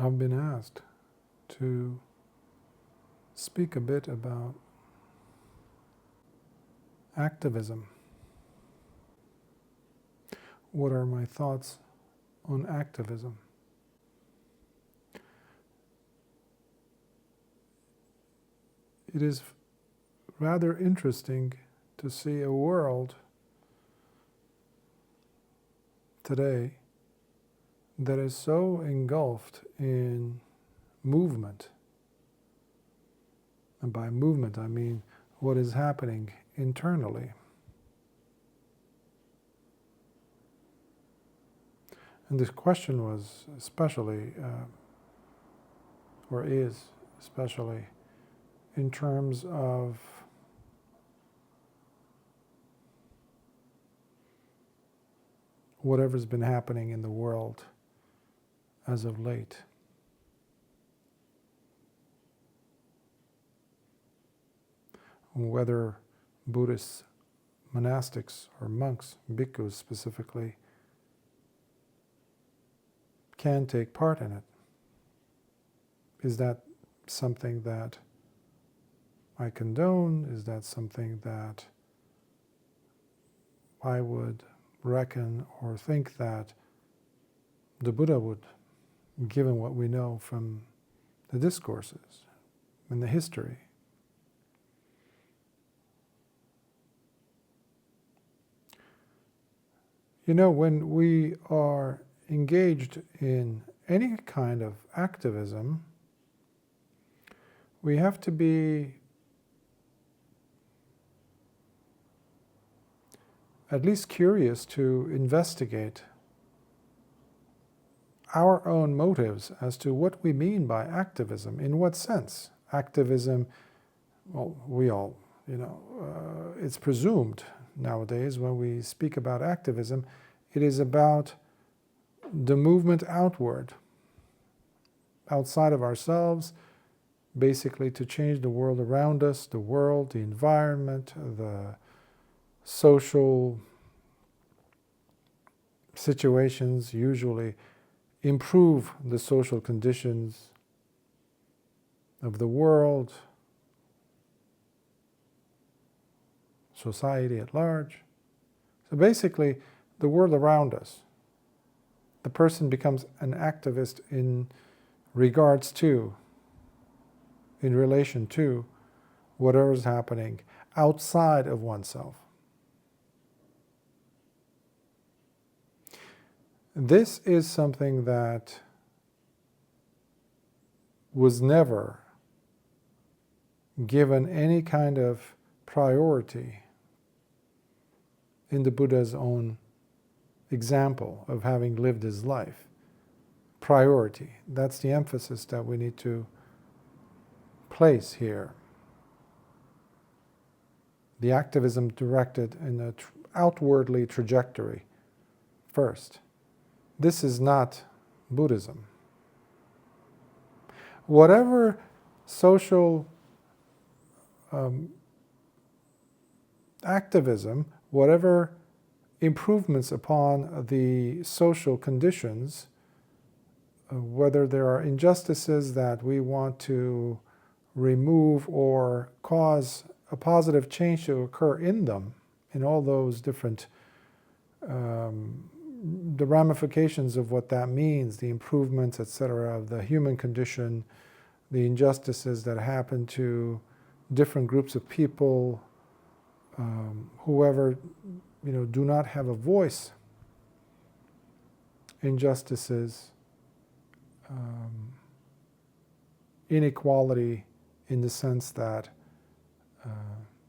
I've been asked to speak a bit about activism. What are my thoughts on activism? It is rather interesting to see a world today that is so engulfed in movement. And by movement I mean what is happening internally. And this question was especially, or is especially, in terms of whatever's been happening in the world as of late. Whether Buddhists, monastics, or monks, bhikkhus specifically, can take part in it. Is that something that I condone? Is that something that I would reckon or think that the Buddha would, given what we know from the discourses and the history? You know, when we are engaged in any kind of activism, we have to be at least curious to investigate our own motives as to what we mean by activism. In what sense? Activism, well, we all, it's presumed nowadays when we speak about activism, it is about the movement outward, outside of ourselves, basically to change the world around us, the world, the environment, the social situations, usually improve the social conditions of the world, society at large. So basically, the world around us. The person becomes an activist in regards to, in relation to, whatever is happening outside of oneself. This is something that was never given any kind of priority in the Buddha's own example of having lived his life. Priority. That's the emphasis that we need to place here. The activism directed in an outwardly trajectory first. This is not Buddhism. Whatever social activism, whatever improvements upon the social conditions, whether there are injustices that we want to remove or cause a positive change to occur in them, in all those different the ramifications of what that means, the improvements, etc., of the human condition, the injustices that happen to different groups of people, whoever do not have a voice, injustices, inequality in the sense that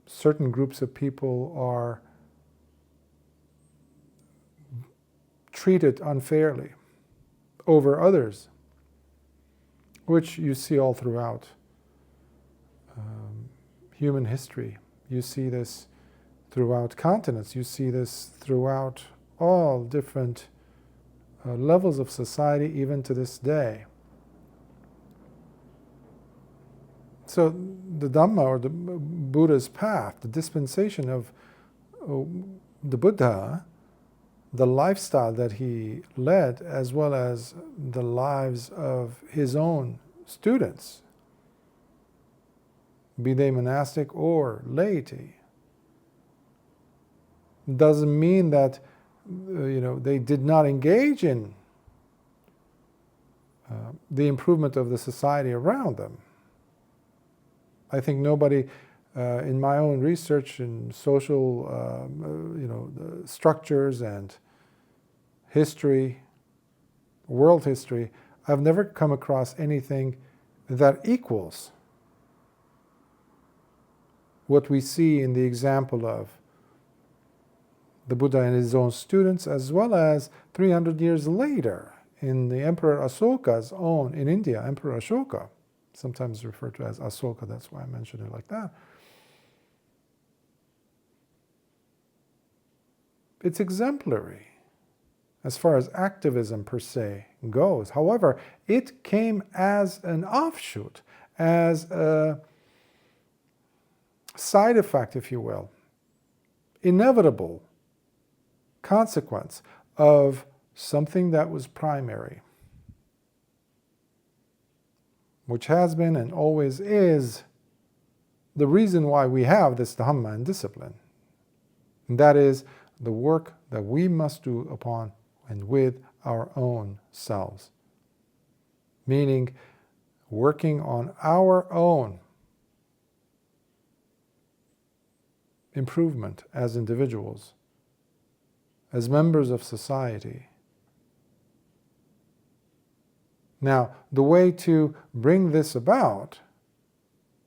certain groups of people are treated unfairly over others, which you see all throughout human history. You see this throughout continents. You see this throughout all different levels of society, even to this day. So the Dhamma, or the Buddha's path, the dispensation of the Buddha, the lifestyle that he led, as well as the lives of his own students, be they monastic or laity, doesn't mean that they did not engage in the improvement of the society around them. I think nobody, in my own research in social, the structures and history, world history, I've never come across anything that equals what we see in the example of the Buddha and his own students, as well as 300 years later in the Emperor Asoka's own, in India, Emperor Ashoka, sometimes referred to as Asoka, that's why I mentioned it like that. It's exemplary as far as activism per se goes. However, it came as an offshoot, as a side effect, if you will, inevitable consequence of something that was primary, which has been and always is the reason why we have this Dhamma and discipline. And that is the work that we must do upon and with our own selves. Meaning, working on our own improvement as individuals, as members of society. Now, the way to bring this about,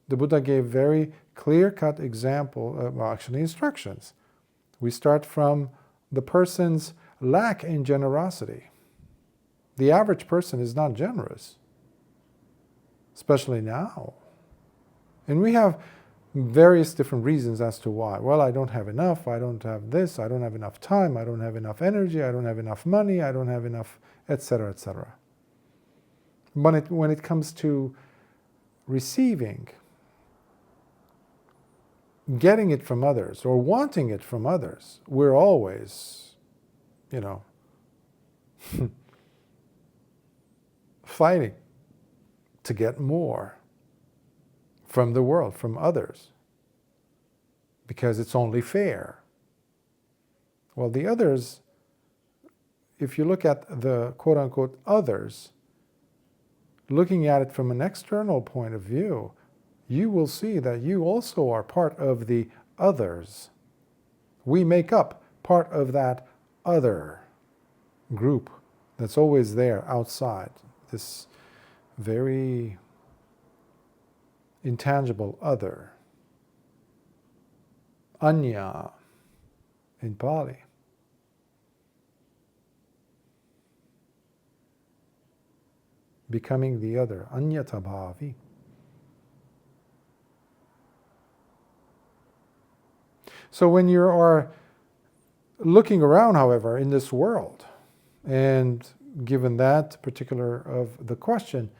the Buddha gave very clear-cut instructions. We start from the person's lack in generosity. The average person is not generous, especially now. And we have various different reasons as to why. Well, I don't have enough, I don't have this, I don't have enough time, I don't have enough energy, I don't have enough money, I don't have enough, etc., etc. But when it comes to receiving, getting it from others, or wanting it from others, we're always, fighting to get more from the world, from others, because it's only fair. Well, the others, if you look at the quote-unquote others, looking at it from an external point of view, you will see that you also are part of the others. We make up part of that other group that's always there outside, this very intangible other, anya in Pali. Becoming the other, anyatabhavi. So when you are looking around, however, in this world, and given that particular of the question,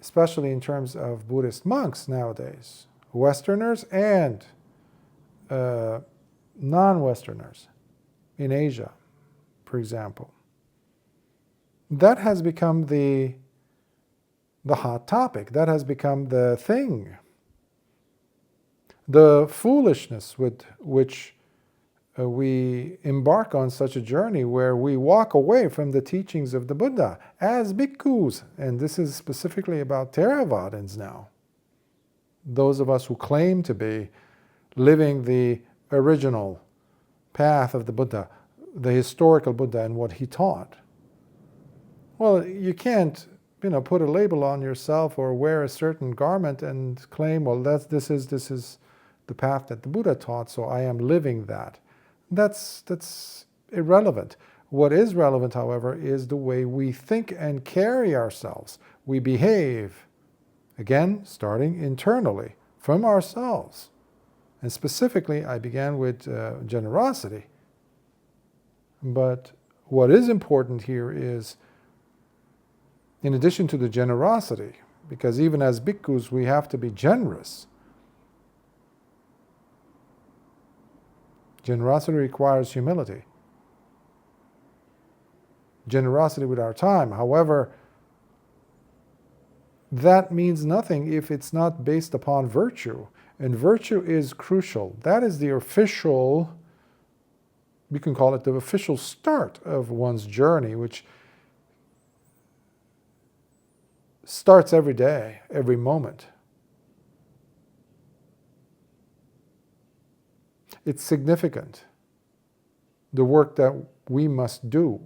especially in terms of Buddhist monks nowadays, Westerners and non-Westerners in Asia, for example, that has become the hot topic. That has become the thing. The foolishness with which we embark on such a journey where we walk away from the teachings of the Buddha as bhikkhus, and this is specifically about Theravadins now. Those of us who claim to be living the original path of the Buddha, the historical Buddha and what he taught. Well, you can't put a label on yourself or wear a certain garment and claim, well, this is the path that the Buddha taught, so I am living that. That's irrelevant. What is relevant, however, is the way we think and carry ourselves. We behave, again, starting internally, from ourselves. And specifically, I began with generosity. But what is important here is, in addition to the generosity, because even as bhikkhus we have to be generous. Generosity requires humility. generosity with our time. However, that means nothing if it's not based upon virtue. And virtue is crucial. That is the official, you can call it the official start of one's journey, which starts every day, every moment. It's significant, the work that we must do.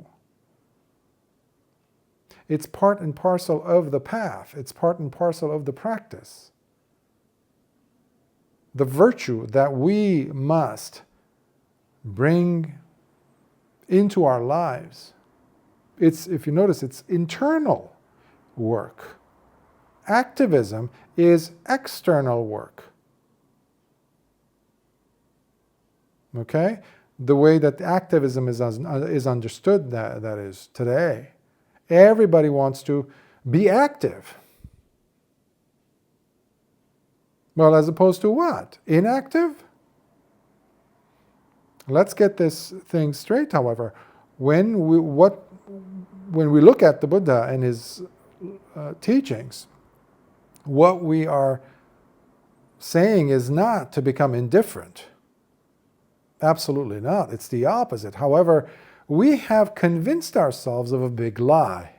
It's part and parcel of the path. It's part and parcel of the practice. The virtue that we must bring into our lives. If you notice, it's internal work. Activism is external work. Okay? The way that activism is understood, that is, today. Everybody wants to be active. Well, as opposed to what? Inactive? Let's get this thing straight, however. When we look at the Buddha and his teachings, what we are saying is not to become indifferent. Absolutely not. It's the opposite. However, we have convinced ourselves of a big lie,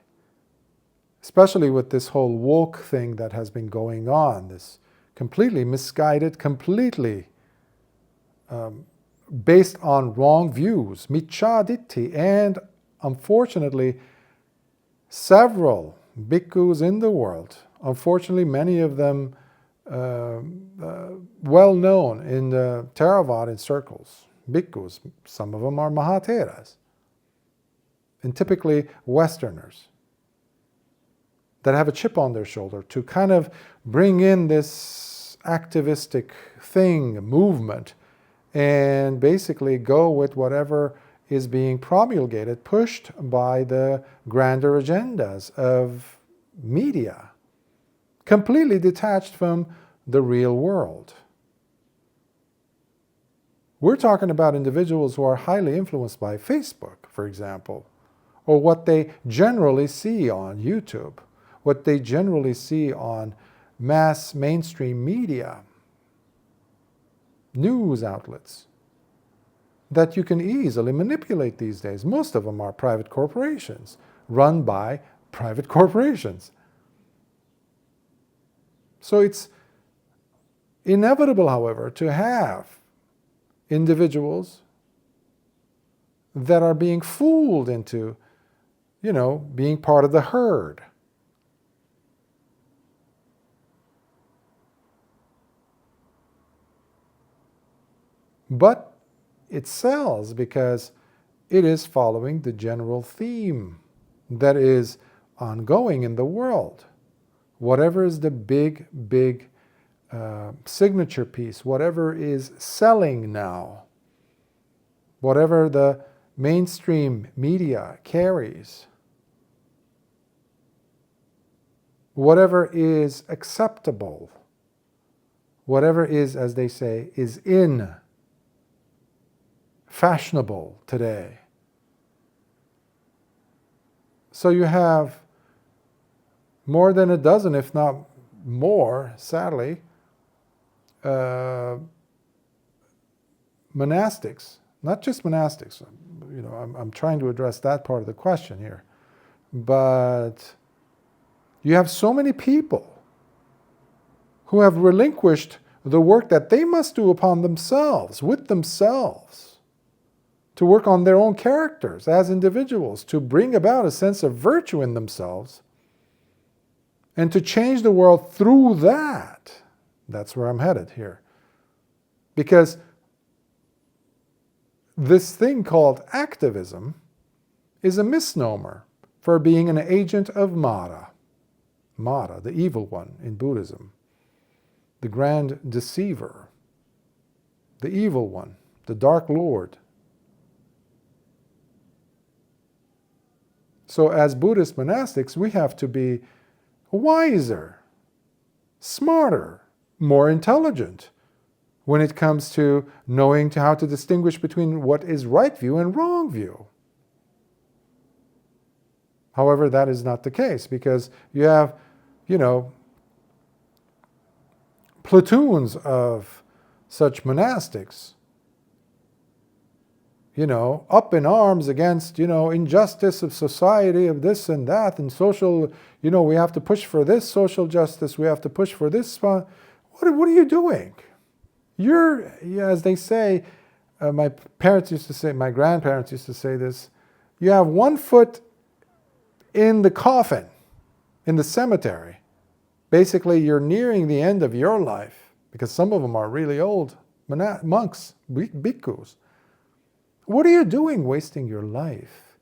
especially with this whole woke thing that has been going on, this completely misguided, completely based on wrong views, micchaditti, and unfortunately several bhikkhus in the world, unfortunately many of them well known in the Theravada circles, bhikkhus, some of them are Mahatheras, and typically Westerners that have a chip on their shoulder to kind of bring in this activistic thing, movement, and basically go with whatever is being promulgated, pushed by the grander agendas of media, completely detached from the real world. We're talking about individuals who are highly influenced by Facebook, for example, or what they generally see on YouTube, what they generally see on mass mainstream media, news outlets, that you can easily manipulate these days. Most of them are private corporations, run by private corporations. So it's inevitable, however, to have individuals that are being fooled into, being part of the herd. But it sells because it is following the general theme that is ongoing in the world. Whatever is the big signature piece, whatever is selling now, whatever the mainstream media carries, whatever is acceptable, whatever is, as they say, is in, fashionable today. So you have more than a dozen, if not more, sadly, monastics, not just monastics. I'm trying to address that part of the question here. But you have so many people who have relinquished the work that they must do upon themselves, with themselves, to work on their own characters as individuals, to bring about a sense of virtue in themselves, and to change the world through that. That's where I'm headed here. Because this thing called activism is a misnomer for being an agent of Mara. Mara, the evil one in Buddhism. The grand deceiver. The evil one. The dark lord. So as Buddhist monastics, we have to be wiser, smarter, more intelligent when it comes to knowing how to distinguish between what is right view and wrong view. However, that is not the case, because you have, platoons of such monastics, up in arms against, injustice of society, of this and that, and social, we have to push for this social justice, we have to push for this. What are you doing? You're, as they say, my grandparents used to say this, you have one foot in the coffin, in the cemetery. Basically, you're nearing the end of your life, because some of them are really old monks, bhikkhus. What are you doing wasting your life?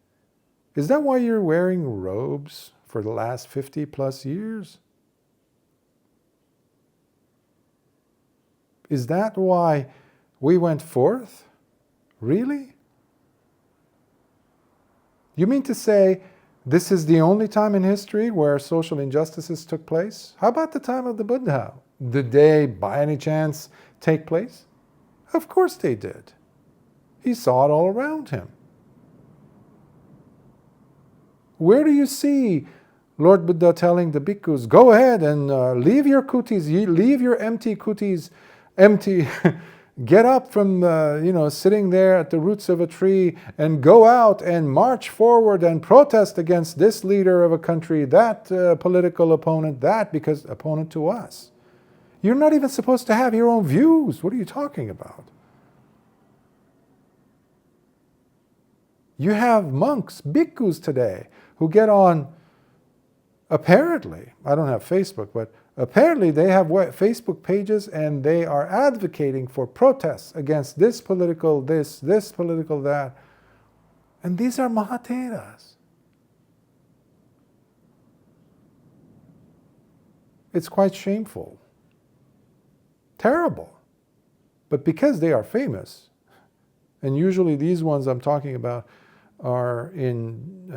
Is that why you're wearing robes for the last 50 plus years? Is that why we went forth? Really? You mean to say this is the only time in history where social injustices took place? How about the time of the Buddha? Did they, by any chance, take place? Of course they did. He saw it all around him. Where do you see Lord Buddha telling the bhikkhus, go ahead and leave your kutis, leave your empty kutis, empty, get up from, sitting there at the roots of a tree and go out and march forward and protest against this leader of a country, that political opponent, because opponent to us. You're not even supposed to have your own views. What are you talking about? You have monks, bhikkhus today, who get on, apparently, I don't have Facebook, but apparently they have Facebook pages and they are advocating for protests against this political this political that. And these are Mahatheras. It's quite shameful. Terrible. But because they are famous, and usually these ones I'm talking about are in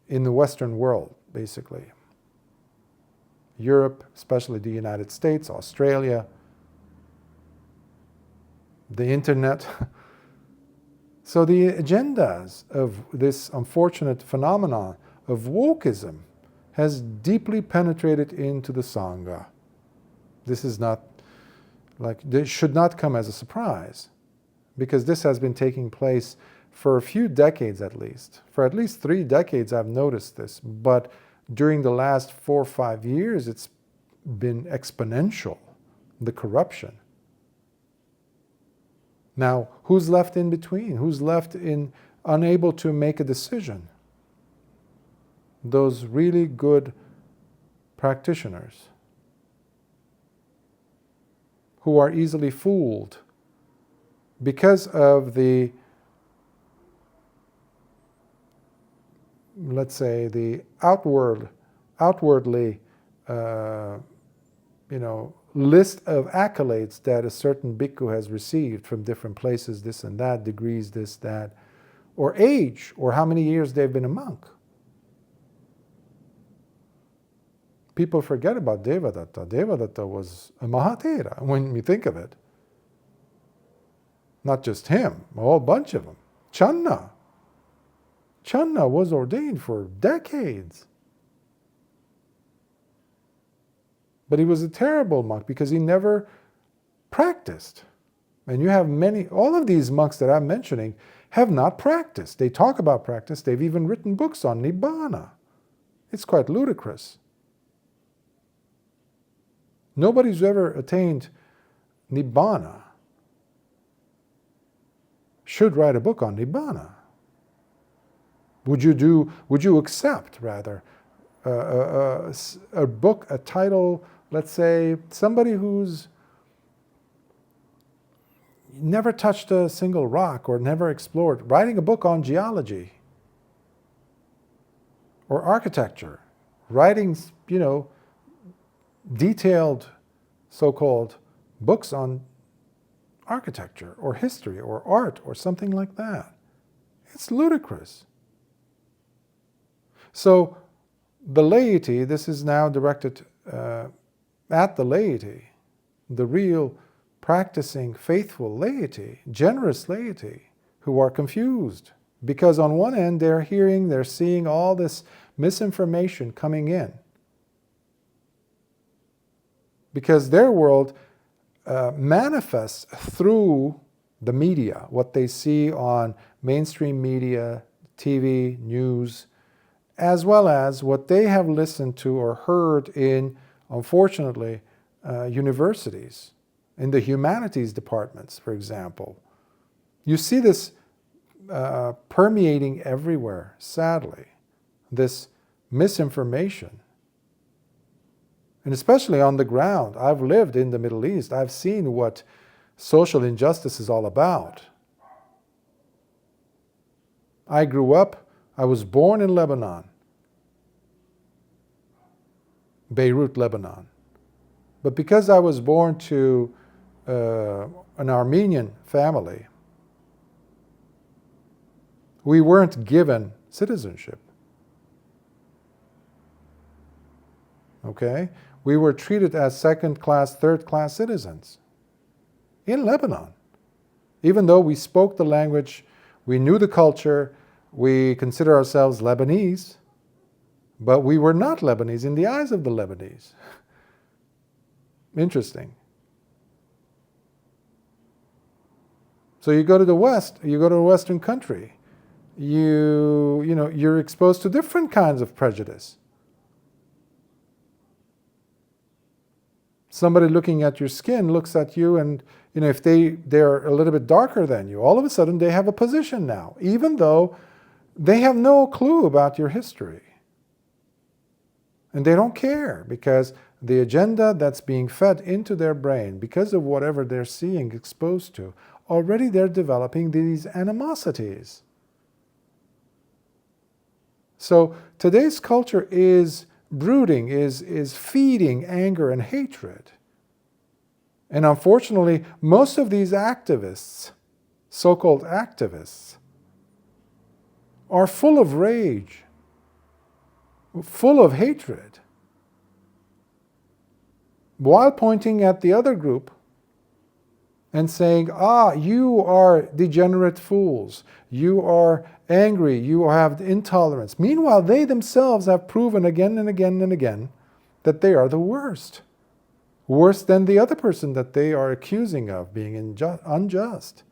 the Western world, basically. Europe, especially the United States, Australia, the internet. So the agendas of this unfortunate phenomenon of wokeism has deeply penetrated into the Sangha. This is not, this should not come as a surprise, because this has been taking place for a few decades at least. For at least 3 decades I've noticed this, but during the last 4 or 5 years it's been exponential, the corruption. Now, who's left in between? Who's left unable to make a decision? Those really good practitioners who are easily fooled because of the, let's say, the outwardly, list of accolades that a certain bhikkhu has received from different places, this and that, degrees, this, that, or age, or how many years they've been a monk. People forget about Devadatta. Devadatta was a Mahathera when we think of it. Not just him, a whole bunch of them. Channa was ordained for decades. But he was a terrible monk because he never practiced. And you have all of these monks that I'm mentioning have not practiced. They talk about practice. They've even written books on Nibbana. It's quite ludicrous. Nobody who's ever attained Nibbana should write a book on Nibbana. Would you accept, rather, a book, a title, let's say, somebody who's never touched a single rock or never explored, writing a book on geology or architecture, writing, detailed so-called books on architecture or history or art or something like that? It's ludicrous. So the laity, this is now directed at the laity, the real practicing faithful laity, generous laity, who are confused Because on one end, they're seeing all this misinformation coming in. Because their world manifests through the media, what they see on mainstream media, TV, news, as well as what they have listened to or heard in, unfortunately, universities, in the humanities departments, for example. You see this permeating everywhere, sadly, this misinformation. And especially on the ground. I've lived in the Middle East. I've seen what social injustice is all about. I was born in Lebanon, Beirut, Lebanon. But because I was born to an Armenian family, we weren't given citizenship. Okay? We were treated as second-class, third-class citizens in Lebanon. Even though we spoke the language, we knew the culture, we consider ourselves Lebanese, but we were not Lebanese in the eyes of the Lebanese. Interesting. So you go to the West, you go to a Western country, you're exposed to different kinds of prejudice. Somebody looking at your skin looks at you and, if they're a little bit darker than you, all of a sudden they have a position now, even though they have no clue about your history. And they don't care because the agenda that's being fed into their brain, because of whatever they're seeing, exposed to, already they're developing these animosities. So today's culture is brooding, is feeding anger and hatred. And unfortunately, most of these activists, so-called activists, are full of rage, full of hatred, while pointing at the other group and saying, you are degenerate fools, you are angry, you have intolerance. Meanwhile, they themselves have proven again and again and again that they are the worst. Worse than the other person that they are accusing of being unjust.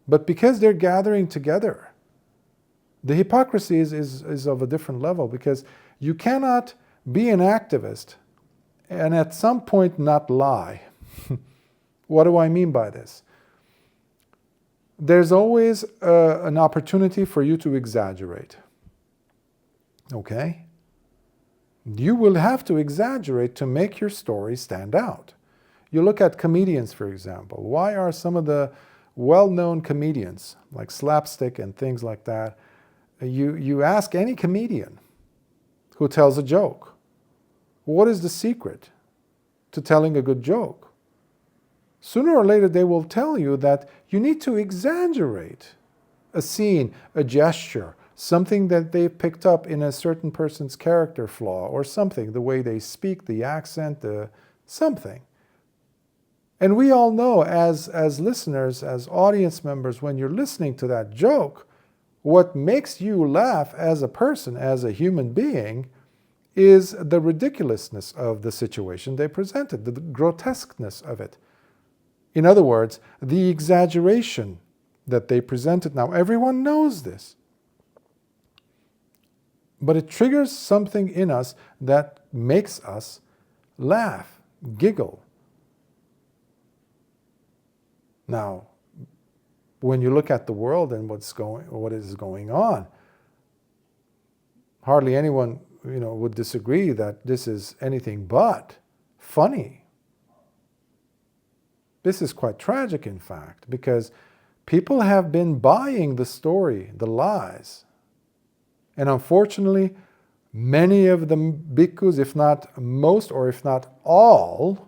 But because they're gathering together, the hypocrisy is of a different level, because you cannot be an activist and at some point not lie. What do I mean by this? There's always an opportunity for you to exaggerate. Okay? You will have to exaggerate to make your story stand out. You look at comedians, for example. Why are some of the well-known comedians, like slapstick and things like that, you ask any comedian who tells a joke, what is the secret to telling a good joke? Sooner or later they will tell you that you need to exaggerate a scene, a gesture, something that they've picked up in a certain person's character flaw or something, the way they speak, the accent, something. And we all know as listeners, as audience members, when you're listening to that joke, what makes you laugh as a person, as a human being, is the ridiculousness of the situation they presented, the grotesqueness of it. In other words, the exaggeration that they presented. Now, everyone knows this. But it triggers something in us that makes us laugh, giggle. Now, when you look at the world and what is going on, hardly anyone, would disagree that this is anything but funny. This is quite tragic, in fact, because people have been buying the story, the lies. And unfortunately, many of the bhikkhus, if not most or if not all,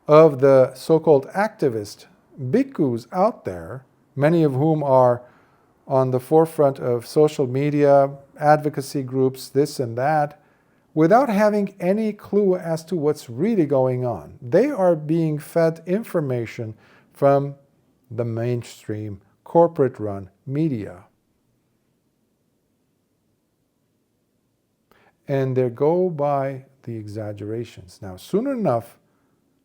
of the so-called activist bhikkhus out there, many of whom are on the forefront of social media, advocacy groups, this and that, without having any clue as to what's really going on. They are being fed information from the mainstream corporate-run media. And they go by the exaggerations. Now, soon enough,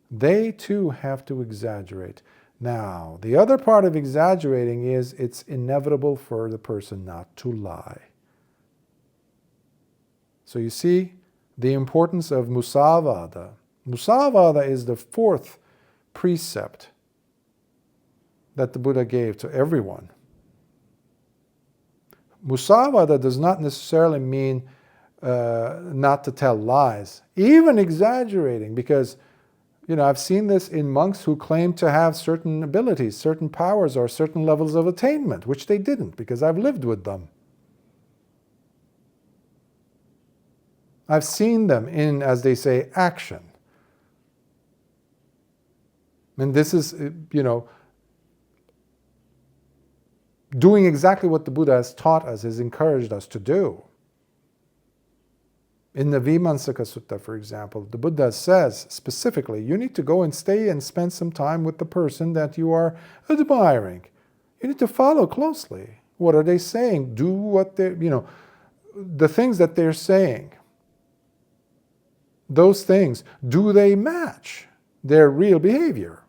they too have to exaggerate. Now, the other part of exaggerating is it's inevitable for the person not to lie. So you see the importance of musavada. Musavada is the fourth precept that the Buddha gave to everyone. Musavada does not necessarily mean not to tell lies, even exaggerating, because I've seen this in monks who claim to have certain abilities, certain powers, or certain levels of attainment, which they didn't, because I've lived with them. I've seen them in, as they say, action. And this is, doing exactly what the Buddha has taught us, has encouraged us to do. In the Vimansaka Sutta, for example, the Buddha says specifically, you need to go and stay and spend some time with the person that you are admiring. You need to follow closely. What are they saying? Do what they're, the things that they're saying. Those things, do they match their real behavior?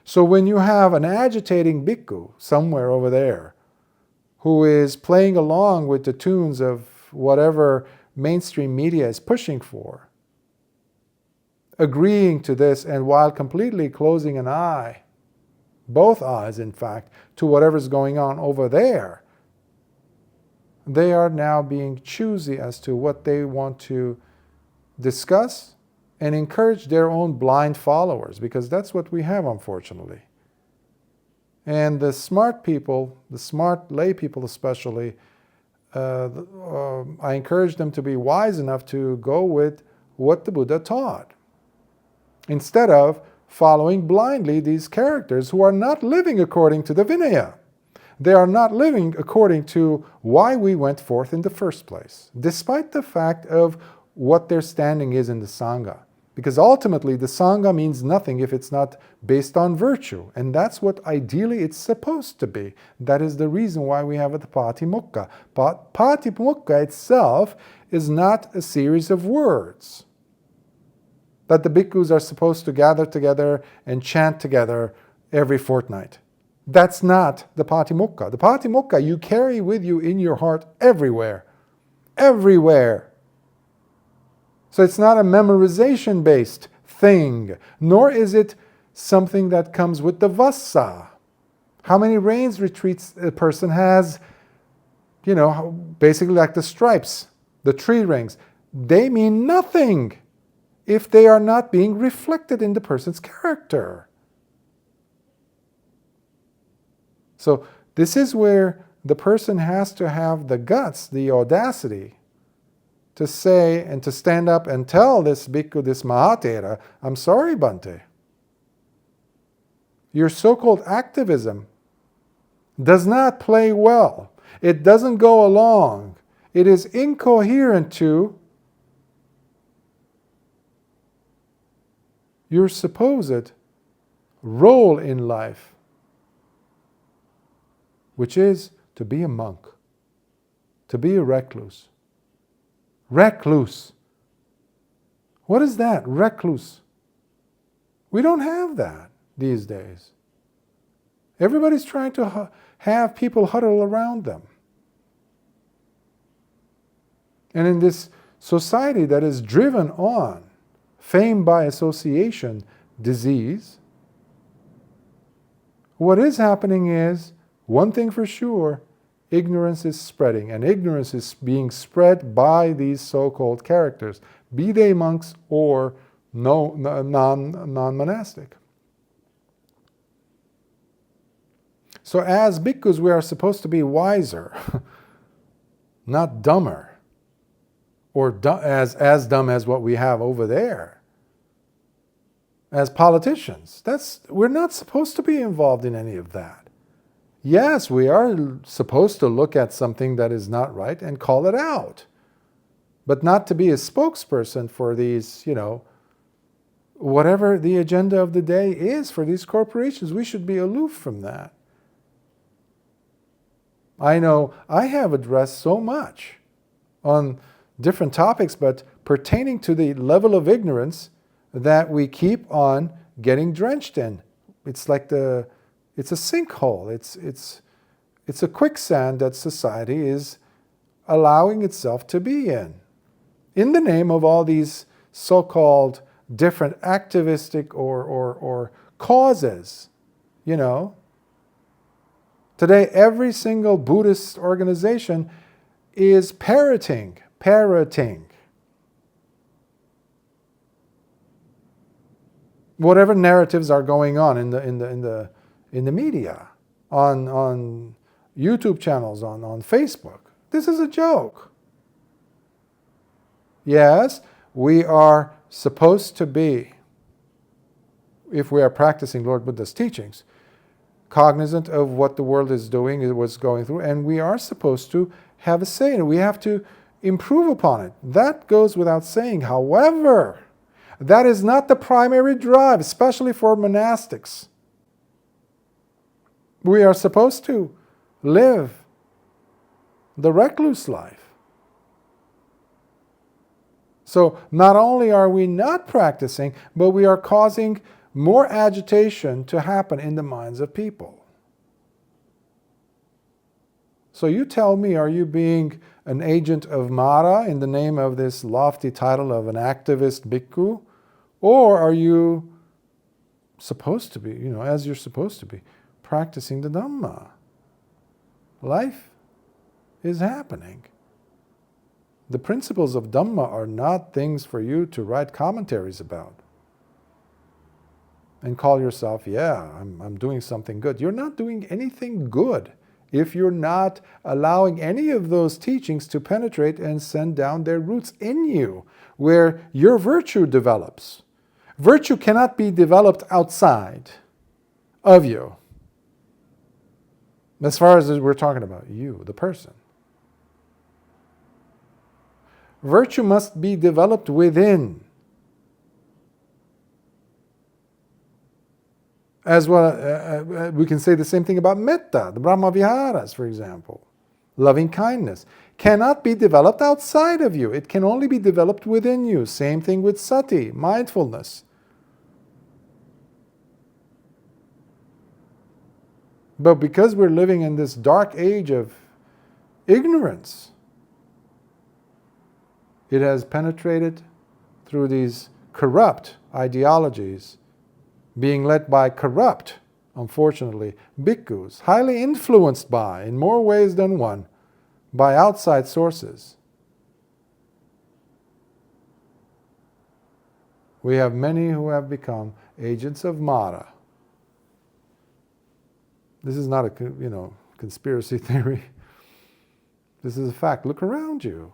So when you have an agitating bhikkhu somewhere over there who is playing along with the tunes of whatever mainstream media is pushing for, agreeing to this, and while completely closing an eye, both eyes in fact, to whatever's going on over there, they are now being choosy as to what they want to discuss and encourage their own blind followers, because that's what we have, unfortunately. And the smart people, the smart lay people especially, I encourage them to be wise enough to go with what the Buddha taught, instead of following blindly these characters who are not living according to the Vinaya. They are not living according to why we went forth in the first place, despite the fact of what their standing is in the Sangha. Because ultimately the Sangha means nothing if it's not based on virtue. And that's what ideally it's supposed to be. That is the reason why we have the Patimokkha. Patimokkha itself is not a series of words that the bhikkhus are supposed to gather together and chant together every fortnight. That's not the Patimokkha. The Patimokkha you carry with you in your heart everywhere. Everywhere. So it's not a memorization-based thing, nor is it something that comes with the vassa. How many rains retreats a person has, basically like the stripes, the tree rings. They mean nothing if they are not being reflected in the person's character. So this is where the person has to have the guts, the audacity, to say and to stand up and tell this bhikkhu, this Mahatera, I'm sorry, Bhante. Your so-called activism does not play well. It doesn't go along. It is incoherent to your supposed role in life, which is to be a monk, to be a recluse. Recluse. What is that? Recluse. We don't have that these days. Everybody's trying to have people huddle around them. And in this society that is driven on fame by association disease, what is happening is, one thing for sure, ignorance is spreading, and ignorance is being spread by these so-called characters, be they monks or non-monastic. So as bhikkhus, we are supposed to be wiser, not dumber, or as dumb as what we have over there. As politicians, we're not supposed to be involved in any of that. Yes, we are supposed to look at something that is not right and call it out, but not to be a spokesperson for these, whatever the agenda of the day is for these corporations. We should be aloof from that. I know I have addressed so much on different topics, but pertaining to the level of ignorance that we keep on getting drenched in. It's like it's a sinkhole. It's a quicksand that society is allowing itself to be in the name of all these so-called different activistic or causes, you know. Today, every single Buddhist organization is parroting whatever narratives are going on in the media, on YouTube channels, on Facebook. This is a joke. Yes, we are supposed to be, if we are practicing Lord Buddha's teachings, cognizant of what the world is doing, what's going through, and we are supposed to have a say in it. We have to improve upon it. That goes without saying. However, that is not the primary drive, especially for monastics. We are supposed to live the recluse life. So not only are we not practicing, but we are causing more agitation to happen in the minds of people. So you tell me, are you being an agent of Mara in the name of this lofty title of an activist bhikkhu? Or are you supposed to be, as you're supposed to be, practicing the Dhamma? Life is happening. The principles of Dhamma are not things for you to write commentaries about and call yourself, I'm doing something good. You're not doing anything good if you're not allowing any of those teachings to penetrate and send down their roots in you, where your virtue develops. Virtue cannot be developed outside of you. As far as we're talking about you, the person. Virtue must be developed within. As well, we can say the same thing about metta, the Brahma Viharas, for example. Loving kindness cannot be developed outside of you. It can only be developed within you. Same thing with sati, mindfulness. But because we're living in this dark age of ignorance, it has penetrated through these corrupt ideologies, being led by corrupt, unfortunately, bhikkhus, highly influenced by, in more ways than one, by outside sources. We have many who have become agents of Mara. This is not a conspiracy theory. This is a fact. Look around you.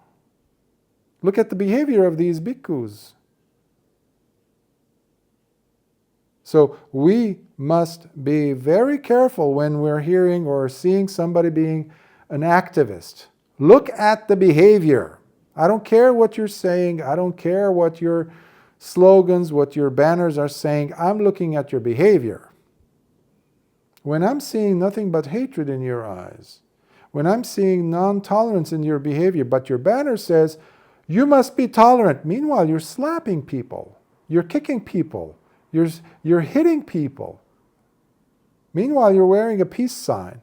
Look at the behavior of these bhikkhus. So we must be very careful when we're hearing or seeing somebody being an activist. Look at the behavior. I don't care what you're saying. I don't care what your slogans, what your banners are saying. I'm looking at your behavior. When I'm seeing nothing but hatred in your eyes, when I'm seeing non-tolerance in your behavior, but your banner says, you must be tolerant. Meanwhile, you're slapping people. You're kicking people. You're hitting people. Meanwhile, you're wearing a peace sign.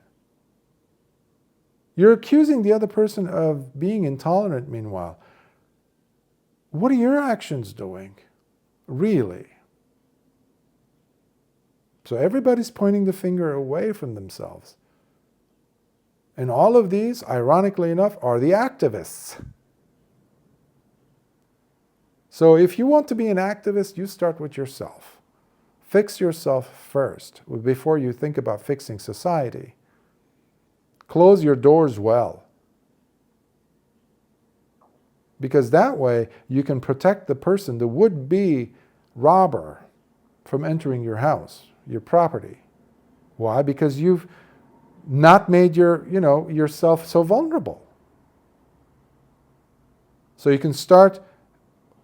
You're accusing the other person of being intolerant, meanwhile. What are your actions doing? Really? So everybody's pointing the finger away from themselves. And all of these, ironically enough, are the activists. So if you want to be an activist, you start with yourself. Fix yourself first before you think about fixing society. Close your doors well. Because that way you can protect the person, the would-be robber, from entering your house, your property. Why? Because you've not made yourself so vulnerable. So you can start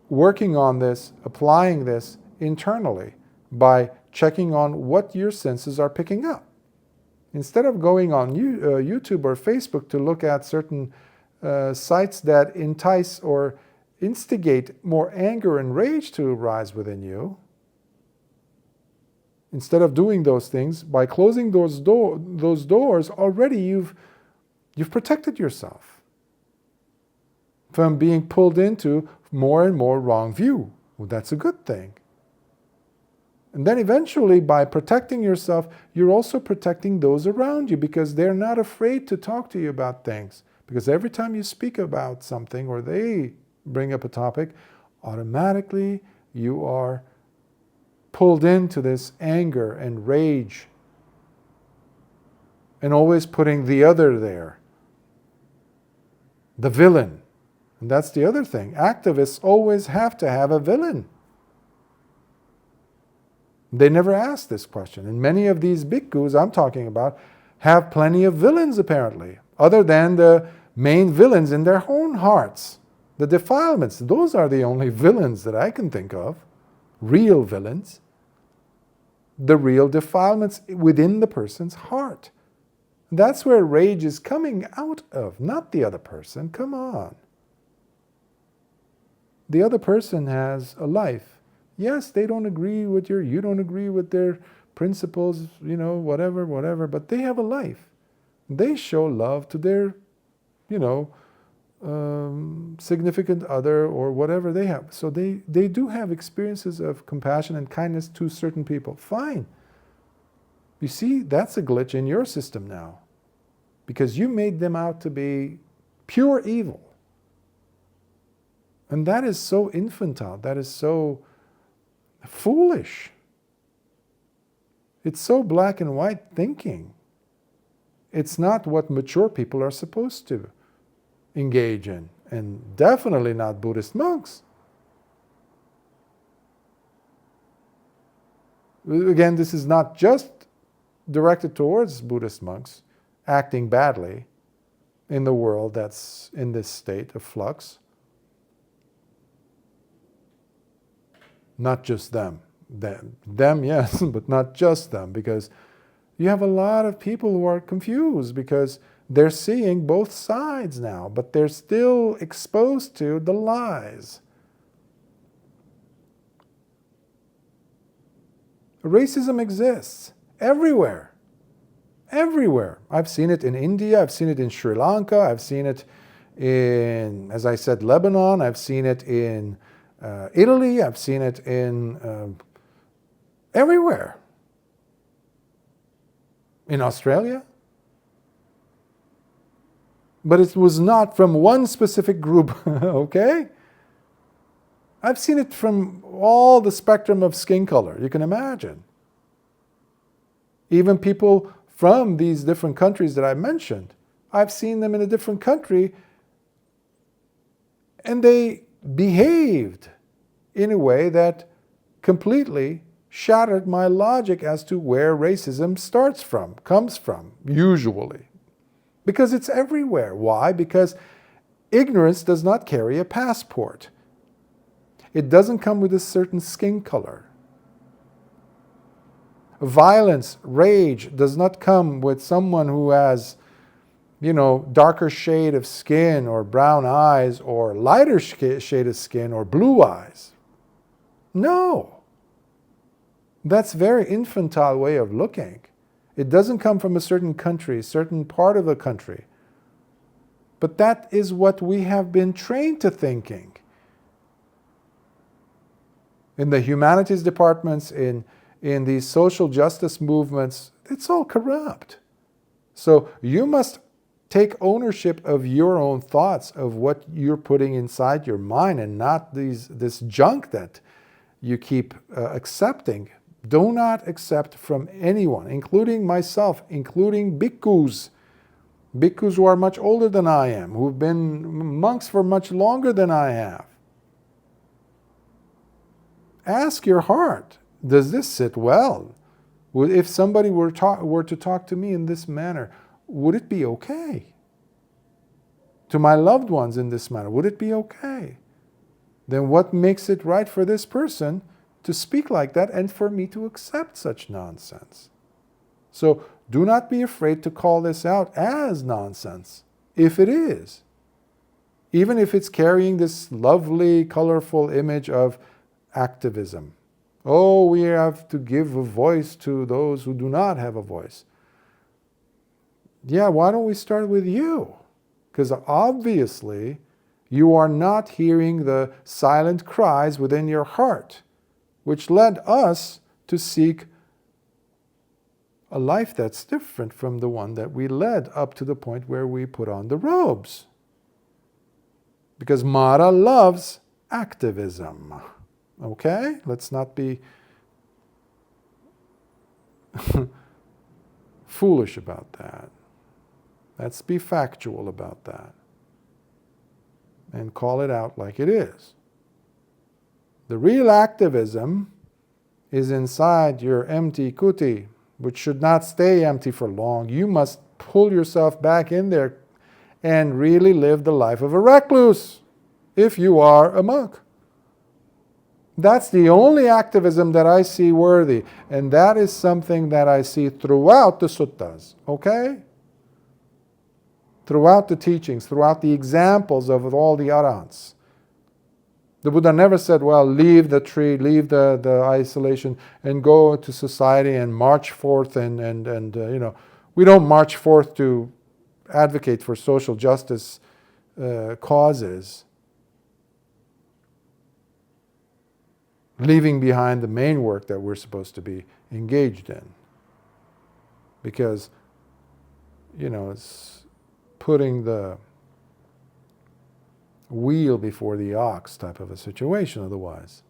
working on this, applying this internally by checking on what your senses are picking up. Instead of going on YouTube or Facebook to look at certain sites that entice or instigate more anger and rage to arise within you, instead of doing those things, by closing those doors, already you've protected yourself from being pulled into more and more wrong view. Well, that's a good thing. And then eventually, by protecting yourself, you're also protecting those around you, because they're not afraid to talk to you about things. Because every time you speak about something or they bring up a topic, automatically you are pulled into this anger and rage, and always putting the other there, the villain. And that's the other thing. Activists always have to have a villain. They never ask this question. And many of these bhikkhus I'm talking about have plenty of villains, apparently, other than the main villains in their own hearts. The defilements, those are the only villains that I can think of, real villains. The real defilements within the person's heart. That's where rage is coming out of, not the other person. Come on. The other person has a life. Yes, they don't agree with you don't agree with their principles, whatever, but they have a life. They show love to their, significant other or whatever they have. So they do have experiences of compassion and kindness to certain people. Fine. You see, that's a glitch in your system now, because you made them out to be pure evil. And that is so infantile. That is so foolish. It's so black and white thinking. It's not what mature people are supposed to engage in, and definitely not Buddhist monks. Again, this is not just directed towards Buddhist monks acting badly in the world that's in this state of flux. Not just them. Them, yes, but not just them, because you have a lot of people who are confused because they're seeing both sides now, but they're still exposed to the lies. Racism exists everywhere. Everywhere. I've seen it in India, I've seen it in Sri Lanka, I've seen it in, as I said, Lebanon, I've seen it in Italy, I've seen it in everywhere. In Australia. But it was not from one specific group, okay? I've seen it from all the spectrum of skin color, you can imagine. Even people from these different countries that I mentioned, I've seen them in a different country and they behaved in a way that completely shattered my logic as to where racism comes from, usually. Because it's everywhere. Why? Because ignorance does not carry a passport. It doesn't come with a certain skin color. Violence, rage does not come with someone who has, darker shade of skin or brown eyes or lighter shade of skin or blue eyes. No. That's a very infantile way of looking. It doesn't come from a certain country, a certain part of the country. But that is what we have been trained to thinking. In the humanities departments, in these social justice movements, it's all corrupt. So you must take ownership of your own thoughts, of what you're putting inside your mind, and not this junk that you keep accepting. Do not accept from anyone, including myself, including bhikkhus. Bhikkhus who are much older than I am, who've been monks for much longer than I have. Ask your heart, does this sit well? If somebody were to talk to me in this manner, would it be okay? To my loved ones in this manner, would it be okay? Then what makes it right for this person to speak like that and for me to accept such nonsense. So do not be afraid to call this out as nonsense, if it is. Even if it's carrying this lovely, colorful image of activism. Oh, we have to give a voice to those who do not have a voice. Yeah, why don't we start with you? Because obviously, you are not hearing the silent cries within your heart, which led us to seek a life that's different from the one that we led up to the point where we put on the robes. Because Mara loves activism. Okay? Let's not be foolish about that. Let's be factual about that. And call it out like it is. The real activism is inside your empty kuti, which should not stay empty for long. You must pull yourself back in there and really live the life of a recluse, if you are a monk. That's the only activism that I see worthy, and that is something that I see throughout the suttas, okay? Throughout the teachings, throughout the examples of all the arahants. The Buddha never said, well, leave the tree, leave the isolation, and go to society and march forth and we don't march forth to advocate for social justice causes, leaving behind the main work that we're supposed to be engaged in. Because, it's putting the wheel before the ox type of a situation otherwise.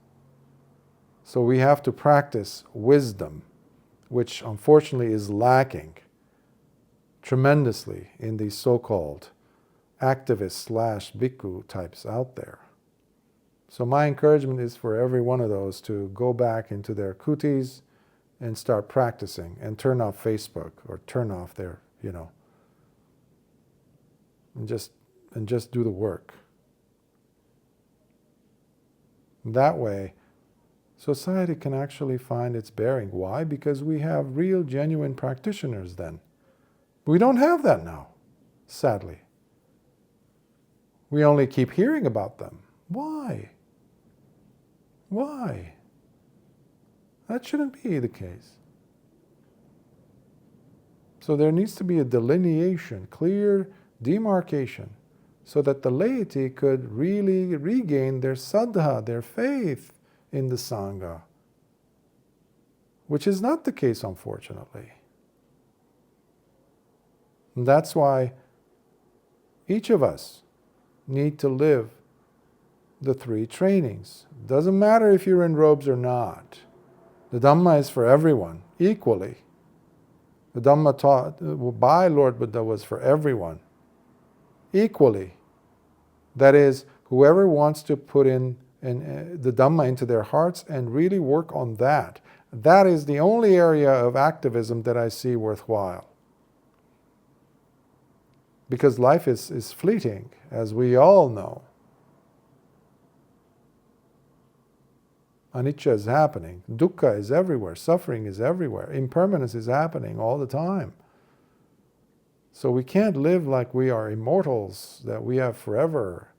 So we have to practice wisdom, which unfortunately is lacking tremendously in these so-called activist / bhikkhu types out there. So my encouragement is for every one of those to go back into their kutis and start practicing and turn off Facebook or turn off their, and just do the work. That way, society can actually find its bearing. Why? Because we have real, genuine practitioners then. We don't have that now, sadly. We only keep hearing about them. Why? Why? That shouldn't be the case. So there needs to be a delineation, clear demarcation, so that the laity could really regain their saddha, their faith in the Sangha, which is not the case, unfortunately. And that's why each of us need to live the 3 trainings. Doesn't matter if you're in robes or not. The Dhamma is for everyone, equally. The Dhamma taught by Lord Buddha was for everyone, equally. That is, whoever wants to put in the Dhamma into their hearts and really work on that. That is the only area of activism that I see worthwhile. Because life is fleeting, as we all know. Anicca is happening. Dukkha is everywhere. Suffering is everywhere. Impermanence is happening all the time. So we can't live like we are immortals, that we have forever.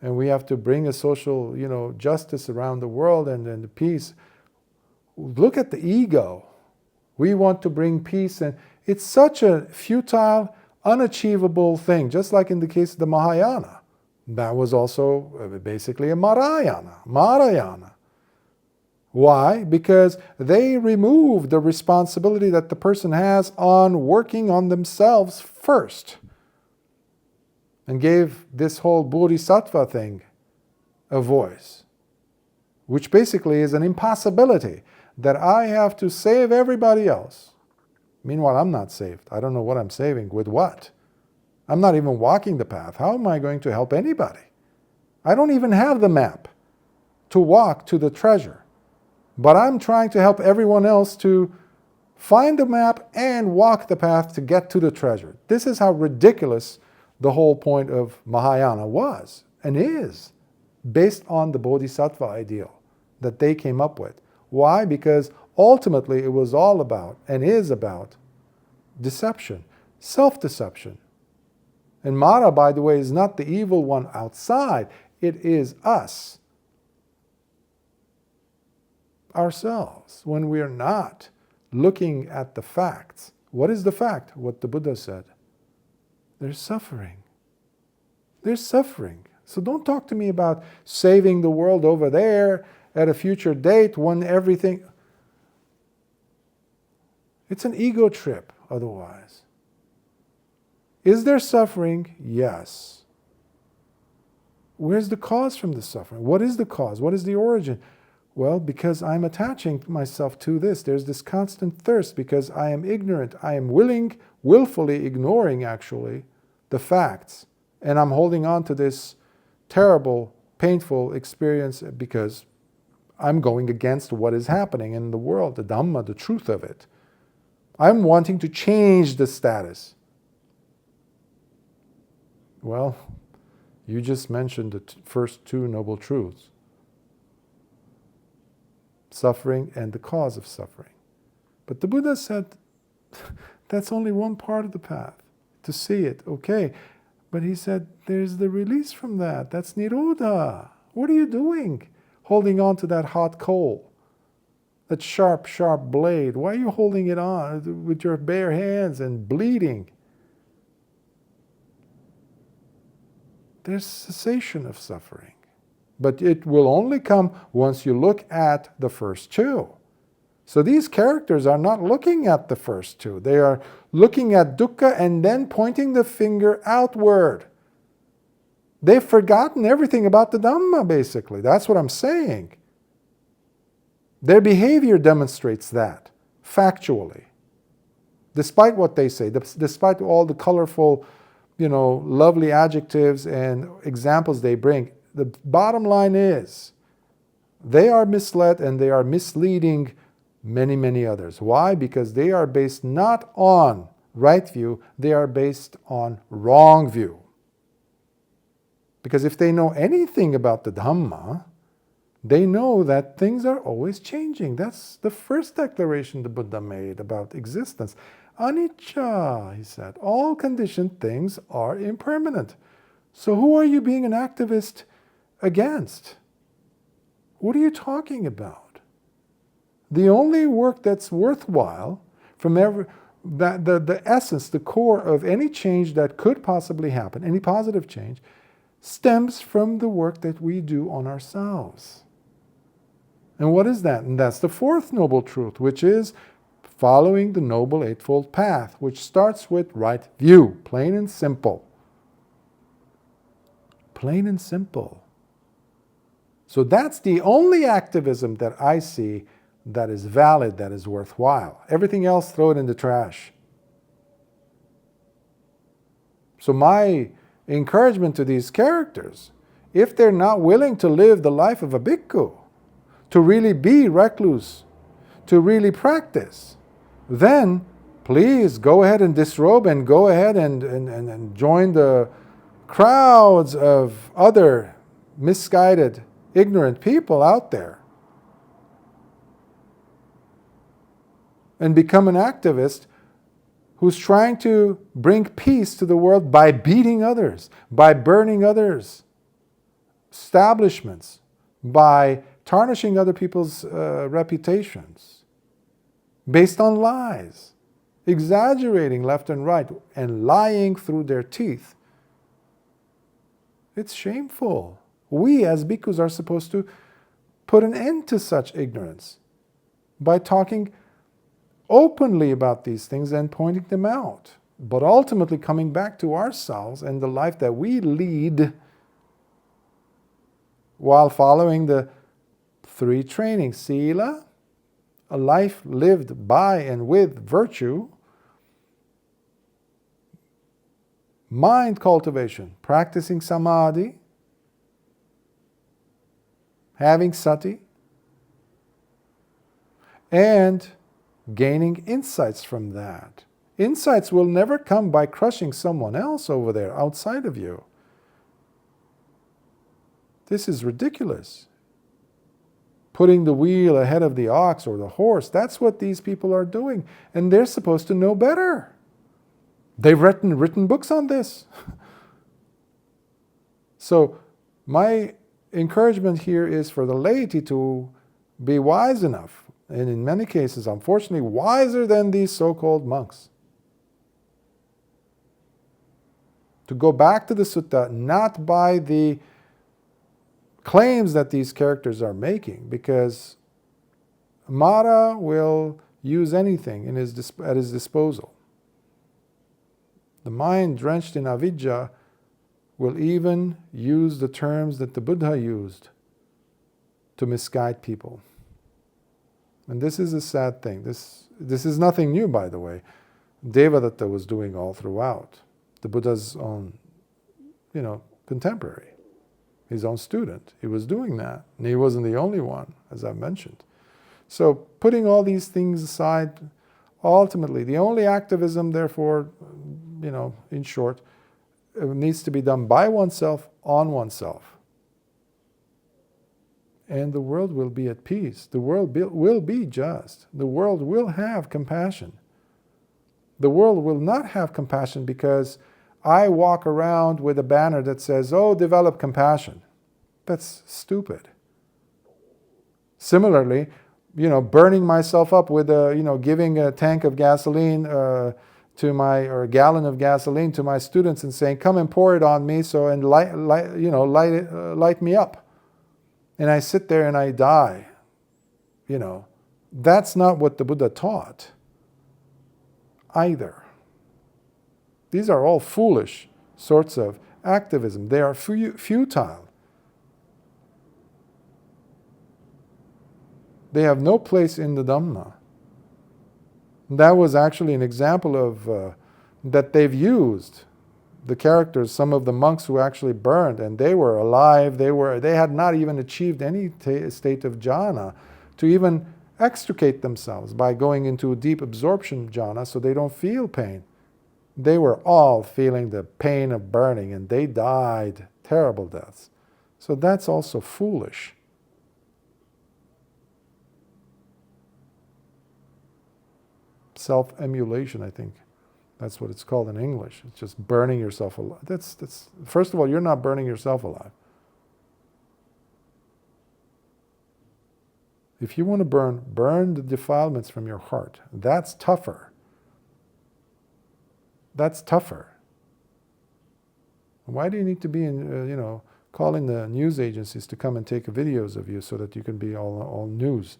And we have to bring a social, justice around the world and peace. Look at the ego. We want to bring peace, and it's such a futile, unachievable thing, just like in the case of the Mahayana. That was also basically a Marayana. Why? Because they removed the responsibility that the person has on working on themselves first, and gave this whole bodhisattva thing a voice, which basically is an impossibility, that I have to save everybody else. Meanwhile, I'm not saved. I don't know what I'm saving with what. I'm not even walking the path. How am I going to help anybody? I don't even have the map to walk to the treasure. But I'm trying to help everyone else to find the map and walk the path to get to the treasure. This is how ridiculous the whole point of Mahayana was and is, based on the bodhisattva ideal. that they came up with. Why? Because ultimately it was all about, and is about, deception, self-deception. And Mara, by the way, is not the evil one outside. It is us, ourselves, when we are not looking at the facts. What is the fact? What the Buddha said. There's suffering. There's suffering. So don't talk to me about saving the world over there at a future date when everything... It's an ego trip otherwise. Is there suffering? Yes. Where's the cause from the suffering? What is the cause? What is the origin? Well, because I'm attaching myself to this. There's this constant thirst because I am ignorant. I am willfully ignoring, actually, the facts. And I'm holding on to this terrible, painful experience because I'm going against what is happening in the world, the Dhamma, the truth of it. I'm wanting to change the status. Well, you just mentioned the first two noble truths. Suffering and the cause of suffering. But the Buddha said, that's only one part of the path. To see it, okay. But he said, there's the release from that. That's Nirodha. What are you doing? Holding on to that hot coal. That sharp, sharp blade. Why are you holding it on with your bare hands and bleeding? There's cessation of suffering. But it will only come once you look at the first two. So these characters are not looking at the first two. They are looking at dukkha and then pointing the finger outward. They've forgotten everything about the Dhamma, basically. That's what I'm saying. Their behavior demonstrates that, factually. Despite what they say, despite all the colorful, lovely adjectives and examples they bring, the bottom line is, they are misled and they are misleading many, many others. Why? Because they are based not on right view, they are based on wrong view. Because if they know anything about the Dhamma, they know that things are always changing. That's the first declaration the Buddha made about existence. Anicca, he said, all conditioned things are impermanent. So who are you being an activist against? What are you talking about? The only work that's worthwhile, from the essence, the core of any change that could possibly happen, any positive change, stems from the work that we do on ourselves. And what is that? And that's the fourth noble truth, which is following the Noble Eightfold Path, which starts with right view, plain and simple. Plain and simple. So that's the only activism that I see that is valid, that is worthwhile. Everything else, throw it in the trash. So my encouragement to these characters, if they're not willing to live the life of a bhikkhu, to really be recluse, to really practice, then please go ahead and disrobe and go ahead and join the crowds of other misguided, ignorant people out there and become an activist who's trying to bring peace to the world by beating others, by burning others' establishments, by tarnishing other people's reputations based on lies, exaggerating left and right, and lying through their teeth. It's shameful. We as bhikkhus are supposed to put an end to such ignorance by talking openly about these things and pointing them out, but ultimately coming back to ourselves and the life that we lead while following the three trainings: sila, a life lived by and with virtue; mind cultivation, practicing samadhi, having sati, and gaining insights from that. Insights will never come by crushing someone else over there outside of you. This is ridiculous. putting the wheel ahead of the ox or the horse. That's what these people are doing. And they're supposed to know better. They've written books on this. So my encouragement here is for the laity to be wise enough, and in many cases, unfortunately, wiser than these so-called monks, to go back to the sutta, not by the claims that these characters are making, because Mara will use anything at his disposal. The mind drenched in avidya will even use the terms that the Buddha used to misguide people. And this is a sad thing. This is nothing new, by the way. Devadatta was doing all throughout. The Buddha's own, contemporary, his own student. He was doing that. And he wasn't the only one, as I've mentioned. So putting all these things aside, ultimately, the only activism, therefore, in short, needs to be done by oneself, on oneself. And the world will be at peace. The world will be just. The world will have compassion. The world will not have compassion because I walk around with a banner that says, "Oh, develop compassion." That's stupid. Similarly, burning myself up with giving a tank of gasoline or a gallon of gasoline to my students and saying, "Come and pour it on me, and light me up." And I sit there and I die. That's not what the Buddha taught either. These are all foolish sorts of activism. They are futile. They have no place in the Dhamma. That was actually an example of that they've used. The characters, some of the monks who actually burned, and they were alive, they had not even achieved any state of jhana to even extricate themselves by going into a deep absorption jhana so they don't feel pain. They were all feeling the pain of burning, and they died terrible deaths. So that's also foolish. Self-emulation, I think. That's what it's called in English. It's just burning yourself alive. That's first of all, you're not burning yourself alive. If you want to burn the defilements from your heart. That's tougher. That's tougher. Why do you need to be calling the news agencies to come and take videos of you so that you can be all news?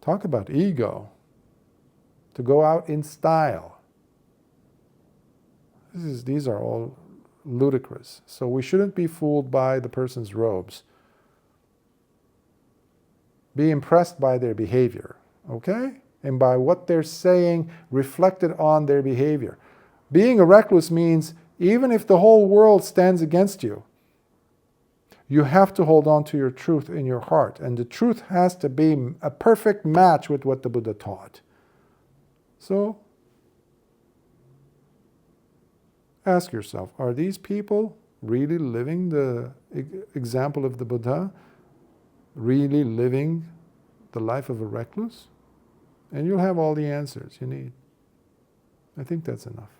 Talk about ego. To go out in style. These are all ludicrous. So we shouldn't be fooled by the person's robes. Be impressed by their behavior, okay? And by what they're saying reflected on their behavior. Being a recluse means even if the whole world stands against you, you have to hold on to your truth in your heart. And the truth has to be a perfect match with what the Buddha taught. So, ask yourself, are these people really living the example of the Buddha? Really living the life of a recluse? And you'll have all the answers you need. I think that's enough.